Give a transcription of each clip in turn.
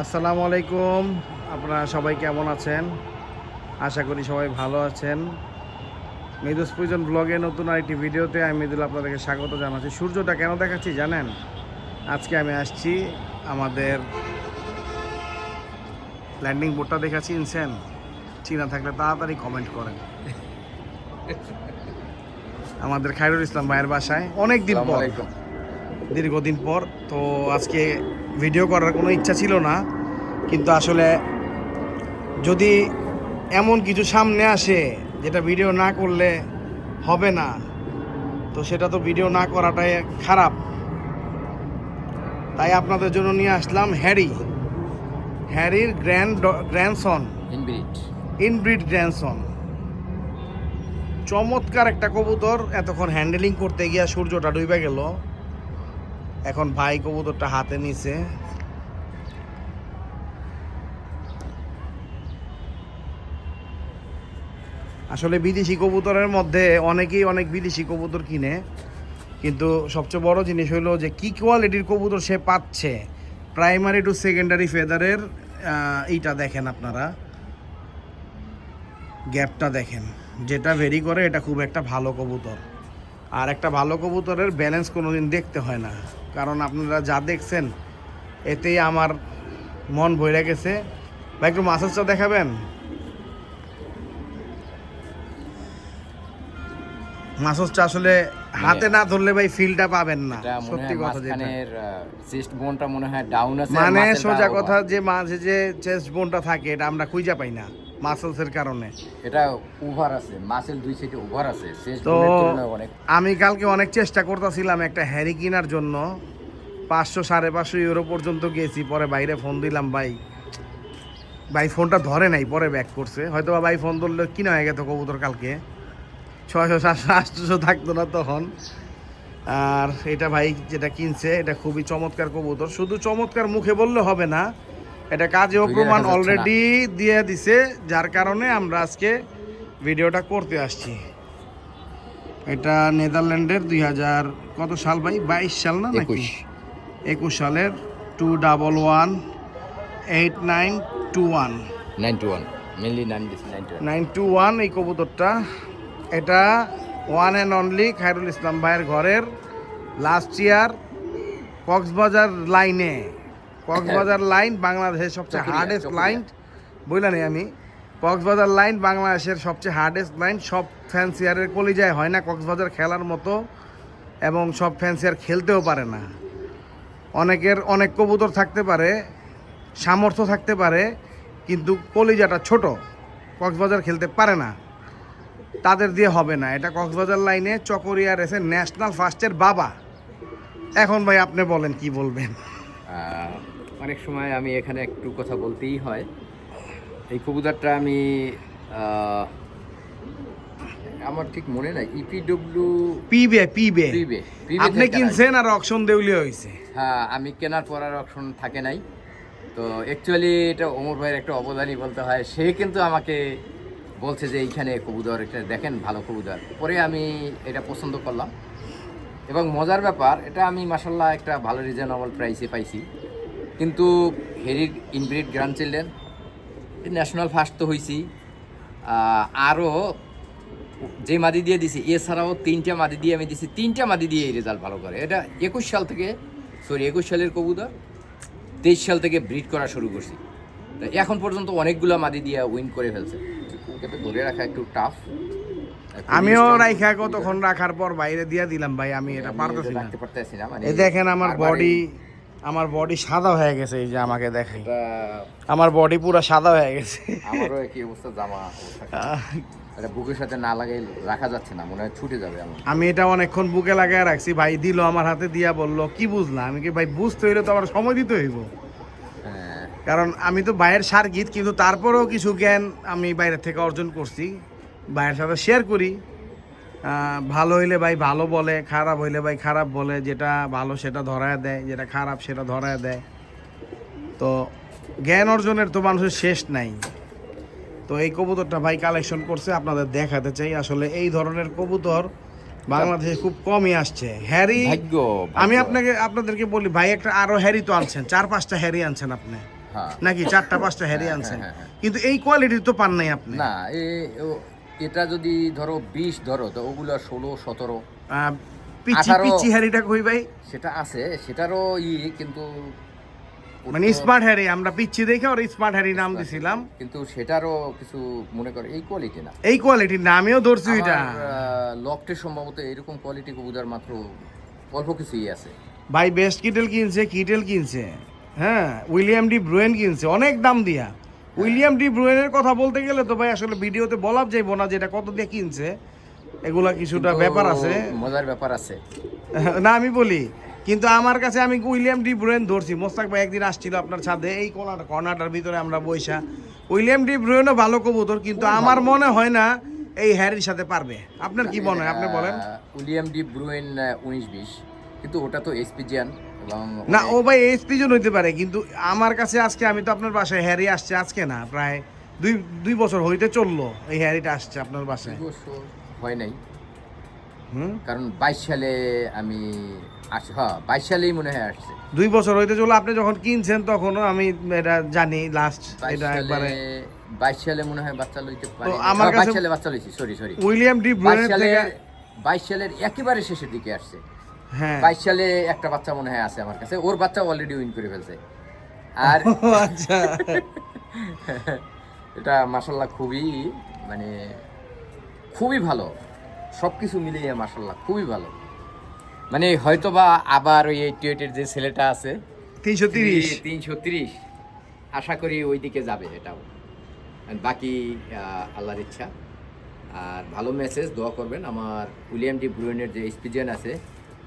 আসসালামু আলাইকুম। আপনারা সবাই কেমন আছেন? আশা করি সবাই ভালো আছেন। মৃদুস প্রয়োজন ব্লগে নতুন আরেকটি ভিডিওতে আমি মৃদুল আপনাদেরকে স্বাগত জানাচ্ছি। সূর্যটা কেন দেখাচ্ছি জানেন? আজকে আমি আসছি আমাদের ল্যান্ডিং বোর্ডটা দেখা চিনছেন? চিনা থাকলে তাড়াতাড়ি কমেন্ট করেন। আমাদের খায়রুল ইসলাম ভাইয়ের বাসায় অনেক দিন পর, দীর্ঘদিন পর। তো আজকে ভিডিও করার কোনো ইচ্ছা ছিল না, কিন্তু আসলে যদি এমন কিছু সামনে আসে যেটা ভিডিও না করলে হবে না, তো সেটা তো ভিডিও না করাটাই খারাপ। তাই আপনাদের জন্য নিয়ে আসলাম হ্যারির গ্র্যান্ডসন, ইনব্রিড গ্র্যান্ডসন। চমৎকার একটা কবুতর। এতক্ষণ হ্যান্ডেলিং করতে গিয়া সূর্যটা ডুবে গেল। এখন ভাই কবুতরটা হাতে নিছে। আসলে বিদেশি কবুতরের মধ্যে অনেকেই অনেক বিদেশি কবুতর কিনে, কিন্তু সবচেয়ে বড় জিনিস হলো যে কি কোয়ালিটির কবুতর সে পাচ্ছে। প্রাইমারি টু সেকেন্ডারি ফেদারের এইটা দেখেন আপনারা, গ্যাপটা দেখেন, যেটা ভেরি করে এটা খুব একটা ভালো কবুতর। আর একটা ভালো কবুতরের ব্যালেন্স কোনোদিন দেখতে হয় না, কারণ আপনারা যা দেখছেন এতেই আমার মন ভরে গেছে। ভাই একটু মাসাজটা দেখাবেন? মাসাজটা আসলে হাতে না ধরলে ভাই ফিলটা পাবেন না, সত্যি কথা। যেটা চেস্ট বোনটা মনে হয় ডাউন আছে, মানে সোজা কথা, যে মাঝে যে চেস্ট বোনটা থাকে এটা আমরা খুঁজে পাই না মাসেলসের কারণে। এটা ওভার আছে, মাসেল দুই সাইডে ওভার আছে চেস্ট তো বোনের তুলনায় অনেক। আমি কালকে অনেক চেষ্টা করতেছিলাম একটা হ্যারি কেনার জন্য, 500-550 ইউরো পর্যন্ত গেছি। পরে বাইরে ফোন দিলাম, ভাই ফোনটা ধরে নাই, পরে ব্যাক করছে। হয়তো বা ভাই ফোন ধরলে কিনা হয়ে গেত কবুতর কালকে, 600-700-800 থাকতো না তখন। আর এটা ভাই যেটা কিনছে এটা খুবই চমৎকার কবুতর। শুধু চমৎকার মুখে বললে হবে না, এটা কাজেও প্রমাণ অলরেডি দিয়ে দিছে, যার কারণে আমরা আজকে ভিডিওটা করতে আসছি। এটা নেদারল্যান্ডের 2000 কত সাল ভাই? 22 সাল না নাকি 21 সালের 2118921 এই কবুতরটা। এটা one and only Khairul Islam ভাইয়ের ঘরের। লাস্ট ইয়ার কক্সবাজার লাইন বাংলাদেশের সবচেয়ে হার্ডেস্ট লাইন বললাম আমি। কক্সবাজার লাইন বাংলাদেশের সবচেয়ে হার্ডেস্ট লাইন। সব ফ্যান্সিয়ারের কলিজায় হয় না কক্সবাজার খেলার মতো, এবং সব ফ্যান্সিয়ার খেলতেও পারে না। অনেকের অনেক কবুতর থাকতে পারে, সামর্থ্য থাকতে পারে, কিন্তু কলিজাটা ছোট, কক্সবাজার খেলতে পারে না, তাদের দিয়ে হবে না। এটা কক্সবাজার লাইনে চকরিয়া রেসে ন্যাশনাল ফার্স্টের বাবা। এখন ভাই আপনি বলেন কি বলবেন? অনেক সময় আমি এখানে একটু কথা বলতেই হয়। এই কবুতরটা আমি আমার ঠিক মনে নাই, ইপিডব্লিউ পিবে আপনি কিনছেন আর অকশন দেউলিয়া হয়েছে। হ্যাঁ, আমি কেনার পর আর অকশন থাকে নাই। তো অ্যাকচুয়ালি এটা ওমর ভাইয়ের একটা অবদানই বলতে হয়। সে কিন্তু আমাকে বলছে যে এইখানে কবুতর এটা দেখেন, ভালো কবুতর। পরে আমি এটা পছন্দ করলাম, এবং মজার ব্যাপার এটা আমি মাশাল্লাহ একটা ভালো রিজনেবল প্রাইসে পাইছি। কিন্তু হেরির inbred grandchildren national first তো হয়েছি, আরও যে মাদি দিয়ে দিছি এছাড়াও 3টা মাদি দিয়ে আমি দিছি, 3টা মাদি দিয়ে এই রেজাল্ট ভালো করে। এটা 21 সালের কবুতর। 23 সাল থেকে ব্রিড করা শুরু করছি, তো এখন পর্যন্ত অনেকগুলো মাদি দিয়ে উইন করে ফেলছে। ওকে তো ধরে রাখা একটু টাফ। আমিও রাইখা কতক্ষণ রাখার পর বাইরে দিয়ে দিলাম ভাই, আমি এটা পারতেছি না। এই দেখেন আমার বডি সাদা হয়ে গেছে। এই যে আমাকে দেখেন, আমার বডি পুরো সাদা হয়ে গেছে। আমারও একই অবস্থা, জামা এটা বুকের সাথে না লাগাই রাখা যাচ্ছে না, মনে হয় ছুটে যাবে। আমি এটা অনেকক্ষণ বুকে লাগায় রাখছি। ভাই দিল আমার হাতে, দিয়া বলল কি বুঝলাম। আমি কি ভাই বুঝতে হইলে তো আমার সময় দিতে হইব, কারণ আমি তো বাইরের সার্গিত, কিন্তু তারপরেও কিছু জ্ঞান আমি বাইরের থেকে অর্জন করছি, ভাইয়ের সাথে শেয়ার করি। ভালো হইলে ভাই ভালো বলে, খারাপ হইলে ভাই খারাপ বলে। যেটা ভালো সেটা ধরায় দেয়, যেটা খারাপ সেটা ধরায় দেয়। তো জ্ঞান অর্জনের তো মানুষের শেষ নাই। তো এই কবুতরটা ভাই কালেকশন করছে, আপনাদের দেখাতে চাই। আসলে এই ধরনের কবুতর বাংলাদেশে খুব কমই আসছে। হ্যারি আমি আপনাদেরকে বলি ভাই, একটা আরো হ্যারি তো আনছেন, 4-5টা হ্যারি আনছেন আপনি। হ্যাঁ। নাকি 4-5টা হ্যারি আনছেন, হ্যাঁ, হ্যাঁ। কিন্তু এই কোয়ালিটির তো পান নাই আপনি। না এটা যদি ধরো 20 ধরো, তো ওগুলো 16-17 পিচি 18 পিচি হ্যারিটা কই ভাই? সেটা আছে, সেটারও কিন্তু মানে স্মার্ট হ্যারি, আমরা পিচ্ছি দেখে ওর স্মার্ট হ্যারি নাম দিছিলাম, কিন্তু সেটারও কিছু মনে করে এই কোয়ালিটি না। এই কোয়ালিটির নামেও ধরছি এটা। লকটে সম্ভবত এরকম কোয়ালিটি কবুতর মাত্র অল্প কিছুই আছে। ভাই বেস্ট কিটেল কিনছে, কিটেল কিনছে, হ্যাঁ উইলিয়াম ডি ব্রুয়েন কিনছে অনেক দাম দিয়া। উইলিয়াম ডি ব্রুয়েনের কথা বলতে গেলে তো ভাই আসলে ভিডিওতে বলা যাইব না যেটা কত দিয়ে কিনছে, এগুলা কিছুটা কিন্তু ব্যাপার আছে, মজার ব্যাপার আছে। না আমি বলি, কিন্তু আমার কাছে আমি উইলিয়াম ডি ব্রুয়েন ধরছি। মোস্তাক ভাই একদিন আসছিল আপনার ছাদে, এই কর্নারটার ভিতরে আমরা বইসা, উইলিয়াম ডি ব্রুয়েনও ভালো কবুতর, কিন্তু আমার মনে হয় না এই হ্যারির সাথে পারবে। আপনার কি মনে হয়, আপনি বলেন। উইলিয়াম ডি ব্রুয়েন 19-20, কিন্তু ওটা তো এসপিজিয়ান এবং না ও ভাই এসপি জন হইতে পারে, কিন্তু আমার কাছে আজকে, আমি তো আপনার বাসায় হ্যারি আসছে আজকে না, প্রায় দুই বছর হইতে চললো এই হ্যারিটা আসছে আপনার বাসায়। হয় নাই, হুম, কারণ 22 সালে আমি আসছি, হ্যাঁ 22 সালেই মনে হয় আসছে। 2 বছর হইতে চললো, আপনি যখন কিনছেন তখনও আমি এটা জানি লাস্ট, এটা একবারে 22 সালে মনে হয় বাচ্চা লইতে পারে। তো আমার কাছে 22 সালে বাচ্চা লইছি, সরি উইলিয়াম ডি ব্রুয়েনের থেকে 22 সালের একেবারে শেষের দিকে আসছে। হ্যাঁ 22 সালে একটা বাচ্চা মনে হয় আছে আমার কাছে, ওর বাচ্চা অলরেডি উইন করে ফেলছে। আর আচ্ছা এটা মাশাআল্লাহ খুবই, মানে খুবই ভালো, সবকিছু মিলিয়ে মাশাআল্লাহ খুবই ভালো। মানে হয়তোবা আবার ওই 88 এর যে ছেলেটা আছে 330 আশা করি ওই দিকে যাবে এটাও। আর বাকি আল্লাহর ইচ্ছা। আর ভালো মেসেজ, দোয়া করবেন। আমার উইলিয়াম ডি ব্রুয়েনের যে এসপিজিয়ান আছে,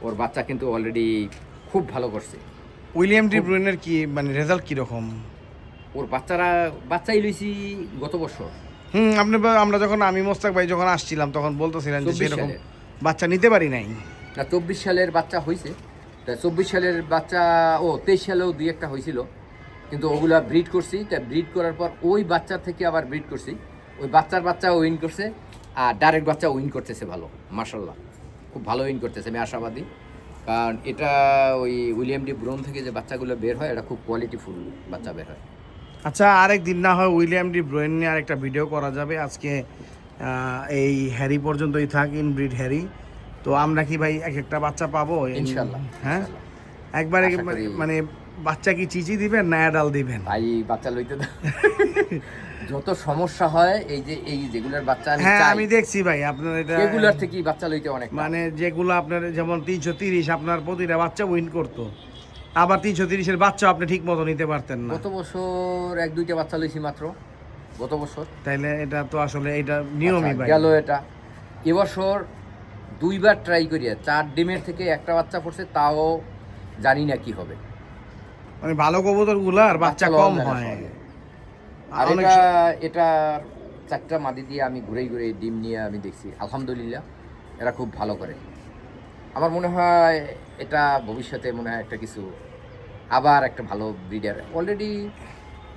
ওর বাচ্চা কিন্তু অলরেডি খুব ভালো করছে। উইলিয়াম ডি ব্রুয়েনের কি মানে রেজাল্ট কি রকম? ওর বাচ্চাই লইছি গত বছর। আমরা যখন, আমি মোস্তাক ভাই যখন আসছিলাম তখন বলতেছিলেন যে 24 সেরকম সালে। বাচ্চা নিতে পারি নাই। না 24 সালের বাচ্চা হয়েছে, 24 সালের বাচ্চা 23 সালেও 2-1টা হয়েছিল, কিন্তু ওগুলা ব্রিড করছি। তা ব্রিড করার পর ওই বাচ্চার থেকে আবার ব্রিড করছি, ওই বাচ্চা উইন করছে, আর ডাইরেক্ট বাচ্চা উইন করতেছে ভালো, মাশাআল্লাহ খুব ভালো উইন করতেছে। আমি আশাবাদী, কারণ এটা ওই উইলিয়াম ডি ব্রুয়েন থেকে যে বাচ্চাগুলো বের হয়, এটা খুব কোয়ালিটিফুল বাচ্চা বের হয়। আচ্ছা, আরেক দিন না হয় উইলিয়াম ডি ব্রুয়েন নিয়ে আরেকটা ভিডিও করা যাবে। আজকে এই হ্যারি পর্যন্তই থাক, ইনব্রিড হ্যারি। তো আমরা কি ভাই এক একটা বাচ্চা পাবো ইনশাআল্লাহ? হ্যাঁ একবারে, আশা করি। মানে বাচ্চা কি চিচি দিবেন না অ্যাডাল দিবেন? ভাই বাচ্চা লইতে দাও। যত সমস্যা হয় এই যেগুলোর বাচ্চা আমি হ্যাঁ চাই, আমি দেখছি ভাই আপনার এটা, এগুলার থেকেই বাচ্চা লইতে অনেক মানে যেগুলো আপনার যেমন 330 আপনার প্রতিটা বাচ্চা উইন করতো, আবার 330-এর বাচ্চা আপনি ঠিক মতো নিতে পারতেন না। গত বছর 1-2টা বাচ্চা লইছি মাত্র গত বছর। তাইলে এটা তো আসলে এটা নিয়মই ভাই। গেল এটা। এবছর 2বার ট্রাই করিয়া 4 ডিমের থেকে একটা বাচ্চা পড়ছে, তাও জানি না কি হবে। মানে ভালো কবুতর গুলার বাচ্চা কম লওয়া হয়। যায় না। আর অনেক এটা 4টা মাদি দিয়ে আমি ঘুরে ডিম নিয়ে আমি দেখছি, আলহামদুলিল্লাহ এরা খুব ভালো করে। আমার মনে হয় এটা ভবিষ্যতে মনে হয় একটা কিছু, আবার একটা ভালো ব্রিডার। অলরেডি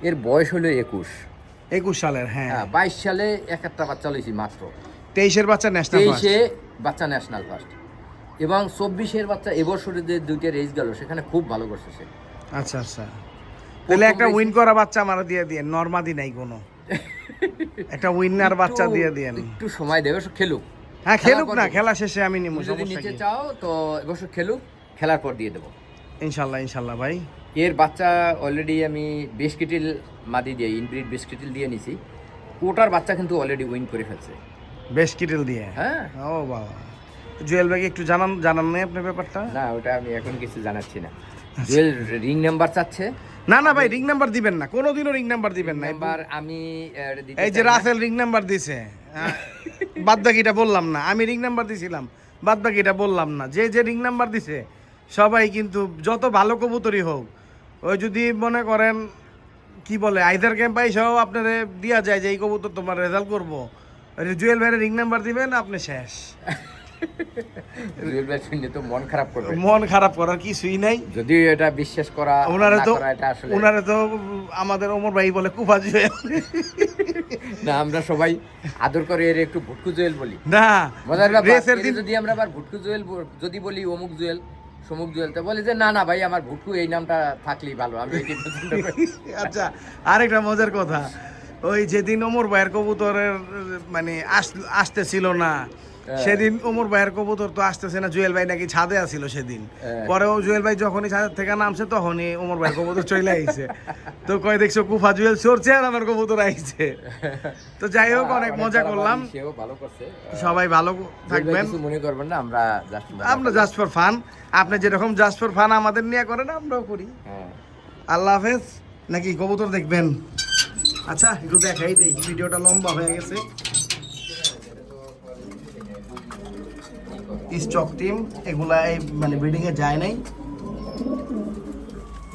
এর বয়স হলো 21 সালের, হ্যাঁ 22 সালে একটা বাচ্চা লইছি মাত্র, 23-এর বাচ্চা ন্যাশনাল 23-এ বাচ্চা ন্যাশনাল ফার্স্ট, এবং 24-এর বাচ্চা এবছরে যে 2টা রেস গেল সেখানে খুব ভালো করছে সে। আচ্ছা আচ্ছা, তাহলে একটা উইন করা বাচ্চা আমার দিয়ে দিয়ে, নরমাদি নাই কোনো, একটা উইনার বাচ্চা দিয়ে দিয়েন। একটু সময় দেবে, খেলুক। হ্যাঁ খেলুক না, খেলা শেষে আমি নিব, তুমি যদি সমস্যা নিতে কি? চাও তো এবছর খেলুক, খেলার পর দিয়ে দেবো ইনশাল্লাহ ভাই। এর বাচ্চা অলরেডি আমি বেসকিটিল মাদি দিয়ে, ইনব্রিড বেসকিটিল দিয়ে নিছি, ওটার বাচ্চা কিন্তু অলরেডি উইন করে ফেলছে। বেশ কিটেল দিয়ে? হ্যাঁ। ও বাবা, জুয়েল ভাইকে একটু জানান নাই আপনার ব্যাপারটা? না ওটা আমি এখন কিছু জানাচ্ছি না। জুয়েল রিং নাম্বার চাচ্ছে। না ভাই রিং নাম্বার দিবেন না, কোনোদিনও রিং নাম্বার দিবেন না। নাম্বার আমি এই যে রাসেল রিং নাম্বার দিছে, বাদ বাকিটা বললাম না। আমি রিং নাম্বার দিছিলাম, বাদ বাকিটা বললাম না। যে রিং নাম্বার দিছে সবাই কিন্তু যত ভালো কবুতরই হোক, ওই যদি মনে করেন কি বলে আইদার ক্যাম্পাই সহ আপনার দিয়া যায় যে এই কবুতর তোমার রেজাল্ট করবো, জুয়েল ভাইয়ের রিং নাম্বার দিবেন, আপনি শেষ। জুয়েল ভাই শুনলে তো মন খারাপ করবে। মন খারাপ করার কিছুই নাই, যদিও এটা বিশ্বাস করা ওনারে না তো, করা এটা আসলে ওনারে তো আমাদের ওমর ভাই বলে কুফা জুয়েল। না, আমরা সবাই আদর করে এর একটু ভুটকু জুয়েল বলি। না মজার ব্যাপার, রেসের দিন যদি আমরা আবার ভুটকু জুয়েল যদি বলি, অমুক জুয়েল, সমুখ জুয়েলতে বলে যে না না ভাই আমার ভুট্টু এই নামটা থাকলেই ভালো, আমি এটাই পছন্দ করি। আচ্ছা, আরেকটা মজার কথা, ওই যেদিন ওমর ভাইয়ের কবুতরের মানে আসতেছিল না, সেদিন ওমর ভাইয়ের কবুতর তো আসতেছে না, জুয়েল ভাই নাকি ছাদে আসিল সেদিন। পরেও জুয়েল ভাই যখনই ছাদের থেকে নামছে তখনই ওমর ভাইয়ের কবুতর চলে আইছে। তো কয় দেখছো কুফা জুয়েল চড়ছে আর আমার কবুতর আইছে। তো যাই হোক, অনেক মজা করলাম, সেও ভালো করছে। সবাই ভালো থাকবেন, কিছু মনে করবেন না, আমরা জাস্ট ফর ফান। আপনি যেরকম জাস্ট ফর ফান আমাদের নিয়ে করেন, আমরাও করি। আল্লাহ হাফেজ। নাকি কবুতর দেখবেন? আচ্ছা, একটু দেখাই দেই, ভিডিওটা লম্বা হয়ে গেছে। স্টক টিম এগুলা মানে ব্রিডিং এ যায় নাই,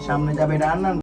সামনে যাবে রান্না।